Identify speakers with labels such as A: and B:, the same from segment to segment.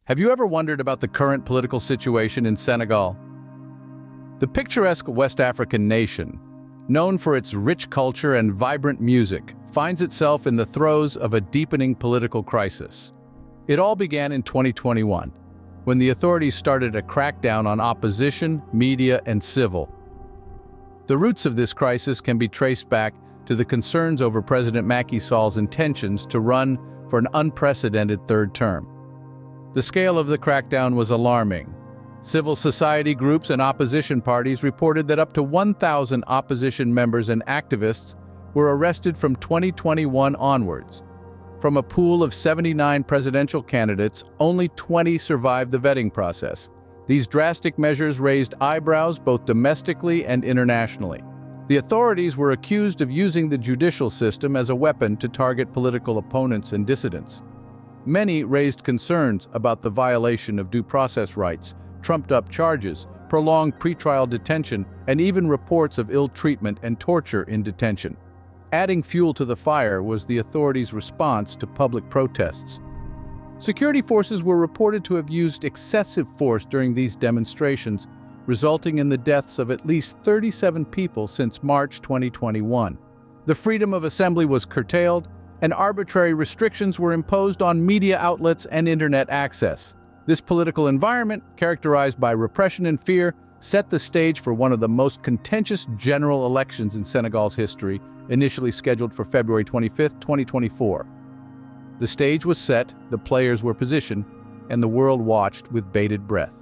A: Have you ever wondered about the current political situation in Senegal? The picturesque West African nation, known for its rich culture and vibrant music, finds itself in the throes of a deepening political crisis. It all began in 2021, when the authorities started a crackdown on opposition, media, and civil. The roots of this crisis can be traced back to the concerns over President Macky Sall's intentions to run for an unprecedented third term. The scale of the crackdown was alarming. Civil society groups and opposition parties reported that up to 1,000 opposition members and activists were arrested from 2021 onwards. From a pool of 79 presidential candidates, only 20 survived the vetting process. These drastic measures raised eyebrows both domestically and internationally. The authorities were accused of using the judicial system as a weapon to target political opponents and dissidents. Many raised concerns about the violation of due process rights, trumped-up charges, prolonged pretrial detention, and even reports of ill treatment and torture in detention. Adding fuel to the fire was the authorities' response to public protests. Security forces were reported to have used excessive force during these demonstrations, resulting in the deaths of at least 37 people since March 2021. The freedom of assembly was curtailed, and arbitrary restrictions were imposed on media outlets and internet access. This political environment, characterized by repression and fear, set the stage for one of the most contentious general elections in Senegal's history, initially scheduled for February 25, 2024. The stage was set, the players were positioned, and the world watched with bated breath.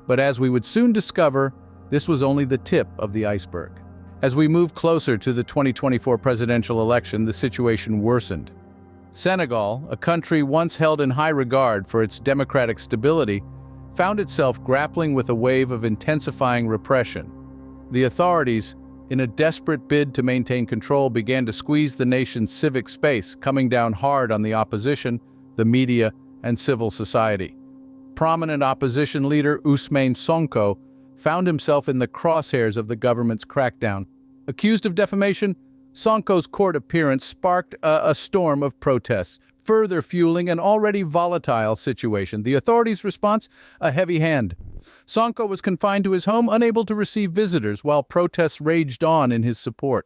A: But as we would soon discover, this was only the tip of the iceberg. As we moved closer to the 2024 presidential election, the situation worsened. Senegal, a country once held in high regard for its democratic stability, found itself grappling with a wave of intensifying repression. The authorities, in a desperate bid to maintain control, began to squeeze the nation's civic space, coming down hard on the opposition, the media, and civil society. Prominent opposition leader Ousmane Sonko found himself in the crosshairs of the government's crackdown. Accused of defamation, Sonko's court appearance sparked a storm of protests, further fueling an already volatile situation. The authorities' response? A heavy hand. Sonko was confined to his home, unable to receive visitors, while protests raged on in his support.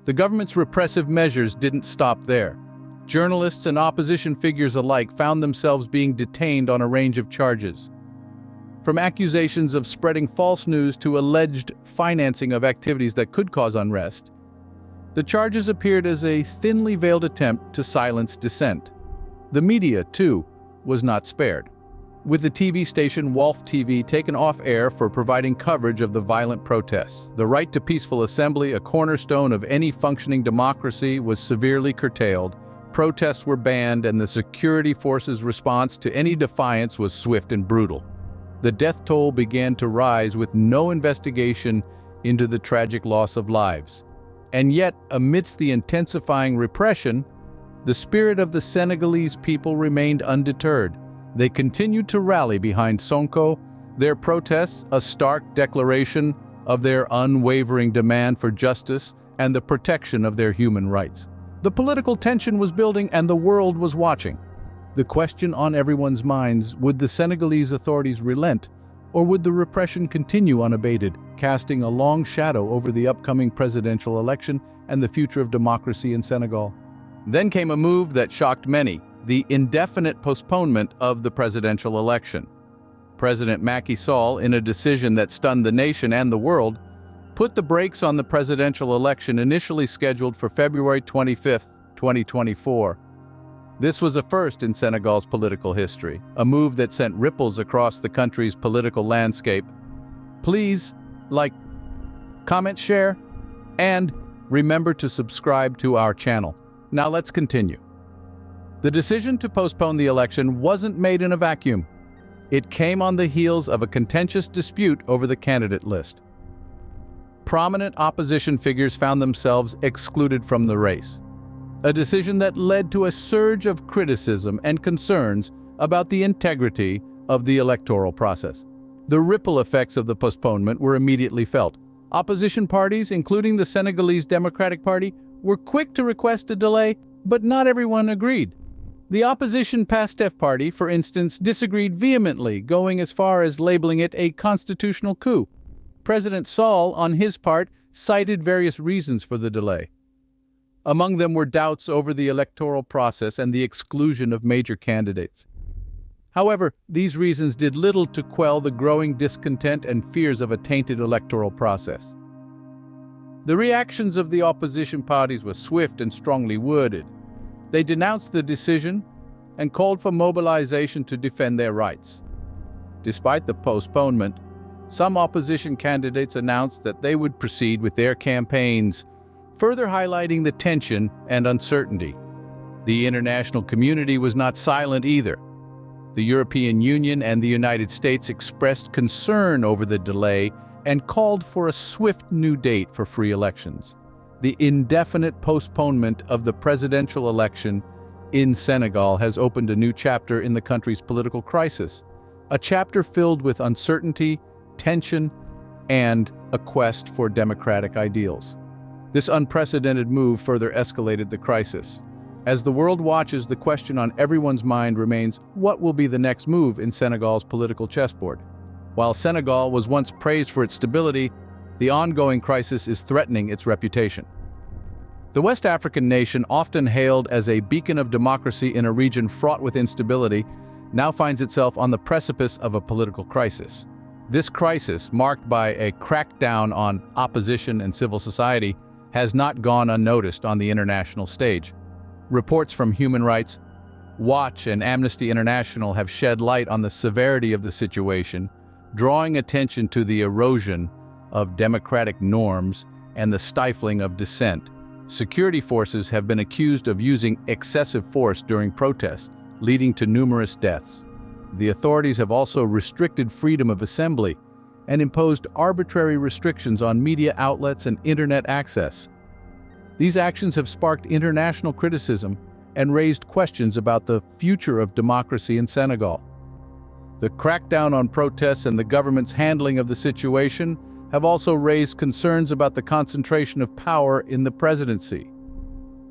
A: The government's repressive measures didn't stop there. Journalists and opposition figures alike found themselves being detained on a range of charges. From accusations of spreading false news to alleged financing of activities that could cause unrest, the charges appeared as a thinly veiled attempt to silence dissent. The media, too, was not spared, with the TV station Wolf TV taken off air for providing coverage of the violent protests. The right to peaceful assembly, a cornerstone of any functioning democracy, was severely curtailed. Protests were banned, and the security forces' response to any defiance was swift and brutal. The death toll began to rise with no investigation into the tragic loss of lives. And yet, amidst the intensifying repression, the spirit of the Senegalese people remained undeterred. They continued to rally behind Sonko, their protests a stark declaration of their unwavering demand for justice and the protection of their human rights. The political tension was building, and the world was watching. The question on everyone's minds: would the Senegalese authorities relent, or would the repression continue unabated, casting a long shadow over the upcoming presidential election and the future of democracy in Senegal? Then came a move that shocked many: the indefinite postponement of the presidential election. President Macky Sall, in a decision that stunned the nation and the world, put the brakes on the presidential election initially scheduled for February 25, 2024. This was a first in Senegal's political history, a move that sent ripples across the country's political landscape. Please like, comment, share, and remember to subscribe to our channel. Now let's continue. The decision to postpone the election wasn't made in a vacuum. It came on the heels of a contentious dispute over the candidate list. Prominent opposition figures found themselves excluded from the race, a decision that led to a surge of criticism and concerns about the integrity of the electoral process. The ripple effects of the postponement were immediately felt. Opposition parties, including the Senegalese Democratic Party, were quick to request a delay, but not everyone agreed. The opposition PASTEF party, for instance, disagreed vehemently, going as far as labeling it a constitutional coup. President Sall, on his part, cited various reasons for the delay. Among them were doubts over the electoral process and the exclusion of major candidates. However, these reasons did little to quell the growing discontent and fears of a tainted electoral process. The reactions of the opposition parties were swift and strongly worded. They denounced the decision and called for mobilization to defend their rights. Despite the postponement, some opposition candidates announced that they would proceed with their campaigns, further highlighting the tension and uncertainty. The international community was not silent either. The European Union and the United States expressed concern over the delay and called for a swift new date for free elections. The indefinite postponement of the presidential election in Senegal has opened a new chapter in the country's political crisis, a chapter filled with uncertainty, tension, and a quest for democratic ideals. This unprecedented move further escalated the crisis. As the world watches, the question on everyone's mind remains, what will be the next move in Senegal's political chessboard? While Senegal was once praised for its stability, the ongoing crisis is threatening its reputation. The West African nation, often hailed as a beacon of democracy in a region fraught with instability, now finds itself on the precipice of a political crisis. This crisis, marked by a crackdown on opposition and civil society, has not gone unnoticed on the international stage. Reports from Human Rights Watch and Amnesty International have shed light on the severity of the situation, drawing attention to the erosion of democratic norms and the stifling of dissent. Security forces have been accused of using excessive force during protests, leading to numerous deaths. The authorities have also restricted freedom of assembly and imposed arbitrary restrictions on media outlets and internet access. These actions have sparked international criticism and raised questions about the future of democracy in Senegal. The crackdown on protests and the government's handling of the situation have also raised concerns about the concentration of power in the presidency.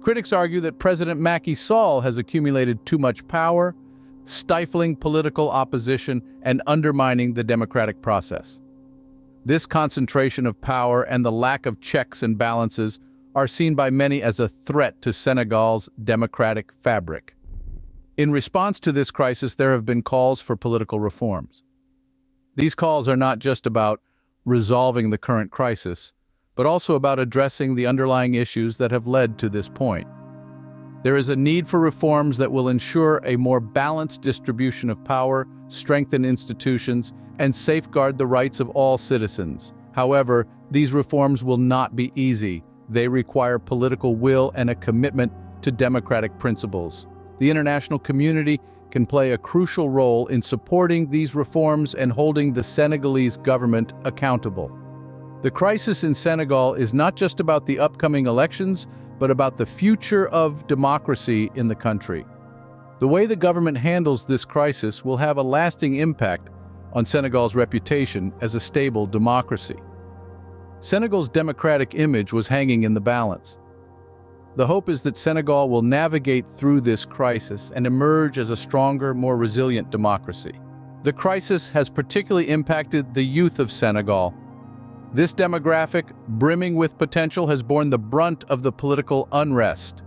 A: Critics argue that President Macky Sall has accumulated too much power, stifling political opposition and undermining the democratic process. This concentration of power and the lack of checks and balances are seen by many as a threat to Senegal's democratic fabric. In response to this crisis, there have been calls for political reforms. These calls are not just about resolving the current crisis, but also about addressing the underlying issues that have led to this point. There is a need for reforms that will ensure a more balanced distribution of power, strengthen institutions, and safeguard the rights of all citizens. However, these reforms will not be easy. They require political will and a commitment to democratic principles. The international community can play a crucial role in supporting these reforms and holding the Senegalese government accountable. The crisis in Senegal is not just about the upcoming elections, but about the future of democracy in the country. The way the government handles this crisis will have a lasting impact on Senegal's reputation as a stable democracy. Senegal's democratic image was hanging in the balance. The hope is that Senegal will navigate through this crisis and emerge as a stronger, more resilient democracy. The crisis has particularly impacted the youth of Senegal. This demographic, brimming with potential, has borne the brunt of the political unrest.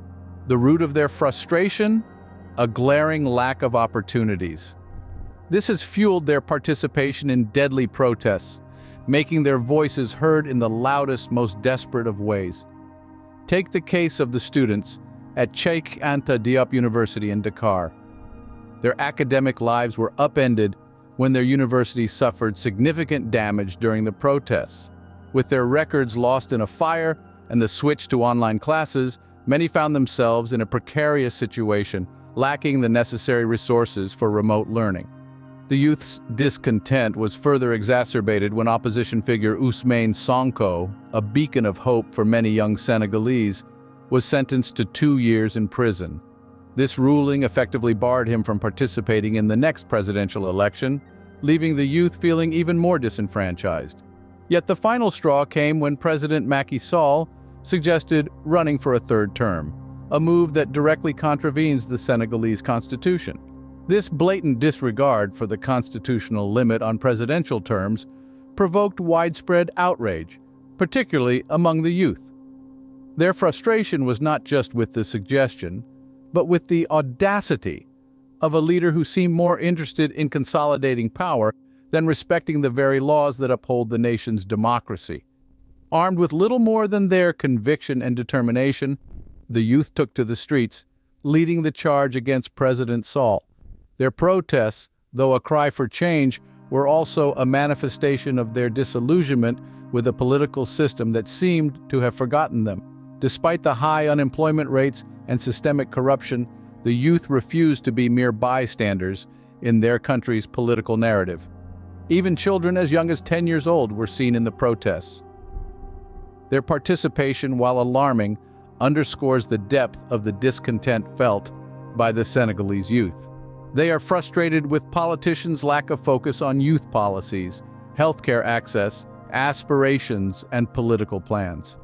A: The root of their frustration? A glaring lack of opportunities. This has fueled their participation in deadly protests, making their voices heard in the loudest, most desperate of ways. Take the case of the students at Cheikh Anta Diop University in Dakar. Their academic lives were upended when their university suffered significant damage during the protests. With their records lost in a fire and the switch to online classes, many found themselves in a precarious situation, lacking the necessary resources for remote learning. The youth's discontent was further exacerbated when opposition figure Ousmane Sonko, a beacon of hope for many young Senegalese, was sentenced to 2 years in prison. This ruling effectively barred him from participating in the next presidential election, leaving the youth feeling even more disenfranchised. Yet the final straw came when President Macky Sall suggested running for a third term, a move that directly contravenes the Senegalese constitution. This blatant disregard for the constitutional limit on presidential terms provoked widespread outrage, particularly among the youth. Their frustration was not just with the suggestion, but with the audacity of a leader who seemed more interested in consolidating power than respecting the very laws that uphold the nation's democracy. Armed with little more than their conviction and determination, the youth took to the streets, leading the charge against President Sall. Their protests, though a cry for change, were also a manifestation of their disillusionment with a political system that seemed to have forgotten them. Despite the high unemployment rates and systemic corruption, the youth refused to be mere bystanders in their country's political narrative. Even children as young as 10 years old were seen in the protests. Their participation, while alarming, underscores the depth of the discontent felt by the Senegalese youth. They are frustrated with politicians' lack of focus on youth policies, healthcare access, aspirations, and political plans.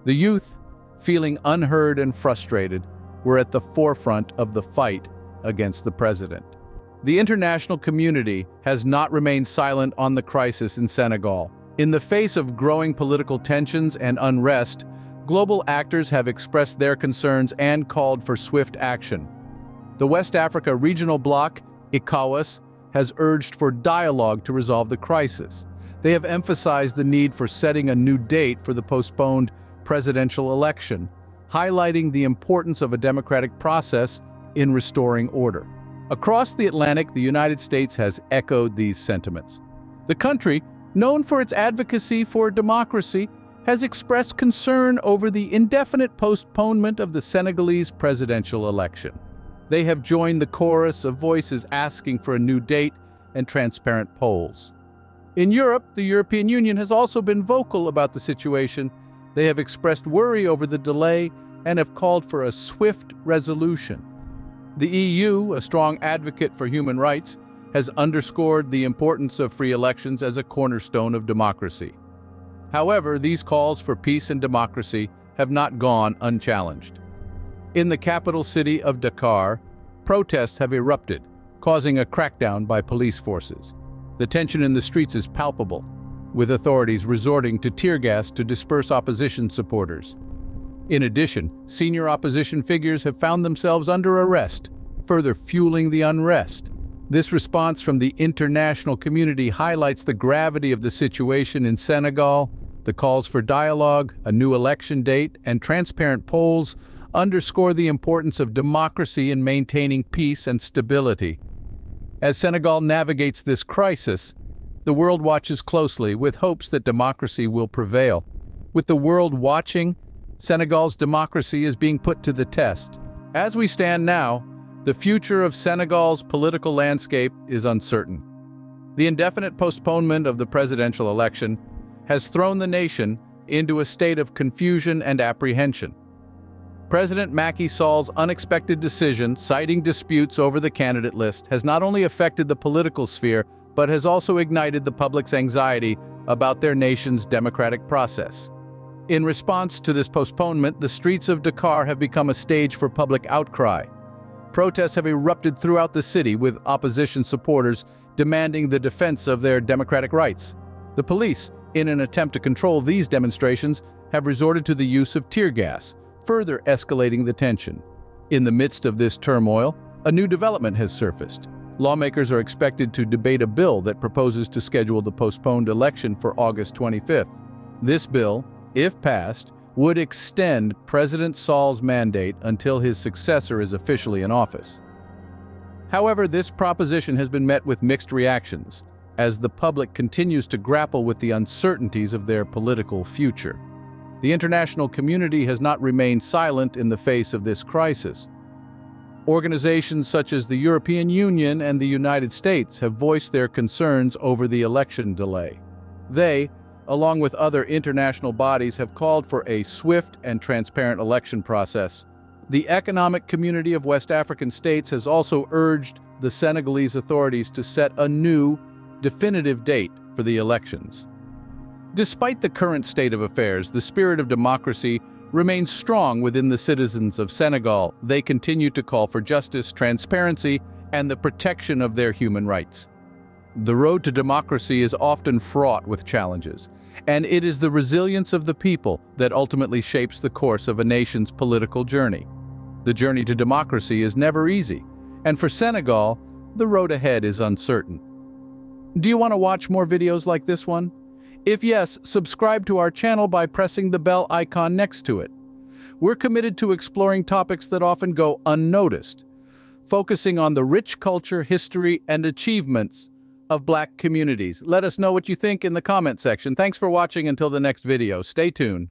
A: The youth, feeling unheard and frustrated, were at the forefront of the fight against the president. The international community has not remained silent on the crisis in Senegal. In the face of growing political tensions and unrest, global actors have expressed their concerns and called for swift action. The West Africa Regional Bloc, ECOWAS, has urged for dialogue to resolve the crisis. They have emphasized the need for setting a new date for the postponed presidential election, highlighting the importance of a democratic process in restoring order. Across the Atlantic, the United States has echoed these sentiments. The country, known for its advocacy for democracy, has expressed concern over the indefinite postponement of the Senegalese presidential election. They have joined the chorus of voices asking for a new date and transparent polls. In Europe, the European Union has also been vocal about the situation. They have expressed worry over the delay and have called for a swift resolution. The EU, a strong advocate for human rights, has underscored the importance of free elections as a cornerstone of democracy. However, these calls for peace and democracy have not gone unchallenged. In the capital city of Dakar, protests have erupted, causing a crackdown by police forces. The tension in the streets is palpable, with authorities resorting to tear gas to disperse opposition supporters. In addition, senior opposition figures have found themselves under arrest, further fueling the unrest. This response from the international community highlights the gravity of the situation in Senegal. The calls for dialogue, a new election date, and transparent polls underscore the importance of democracy in maintaining peace and stability. As Senegal navigates this crisis, the world watches closely with hopes that democracy will prevail. With the world watching, Senegal's democracy is being put to the test. As we stand now, the future of Senegal's political landscape is uncertain. The indefinite postponement of the presidential election has thrown the nation into a state of confusion and apprehension. President Macky Sall's unexpected decision, citing disputes over the candidate list, has not only affected the political sphere, but has also ignited the public's anxiety about their nation's democratic process. In response to this postponement, the streets of Dakar have become a stage for public outcry. Protests have erupted throughout the city, with opposition supporters demanding the defense of their democratic rights. The police, in an attempt to control these demonstrations, have resorted to the use of tear gas, further escalating the tension. In the midst of this turmoil, a new development has surfaced. Lawmakers are expected to debate a bill that proposes to schedule the postponed election for August 25th. This bill, if passed, would extend President Sall's mandate until his successor is officially in office. However, this proposition has been met with mixed reactions, as the public continues to grapple with the uncertainties of their political future. The international community has not remained silent in the face of this crisis. Organizations such as the European Union and the United States have voiced their concerns over the election delay. They, along with other international bodies, have called for a swift and transparent election process. The Economic Community of West African States has also urged the Senegalese authorities to set a new, definitive date for the elections. Despite the current state of affairs, the spirit of democracy remains strong within the citizens of Senegal. They continue to call for justice, transparency, and the protection of their human rights. The road to democracy is often fraught with challenges, and it is the resilience of the people that ultimately shapes the course of a nation's political journey. The journey to democracy is never easy, and for Senegal, the road ahead is uncertain. Do you want to watch more videos like this one? If yes, subscribe to our channel by pressing the bell icon next to it. We're committed to exploring topics that often go unnoticed, focusing on the rich culture, history, and achievements of Black communities. Let us know what you think in the comment section. Thanks for watching. Until the next video, stay tuned.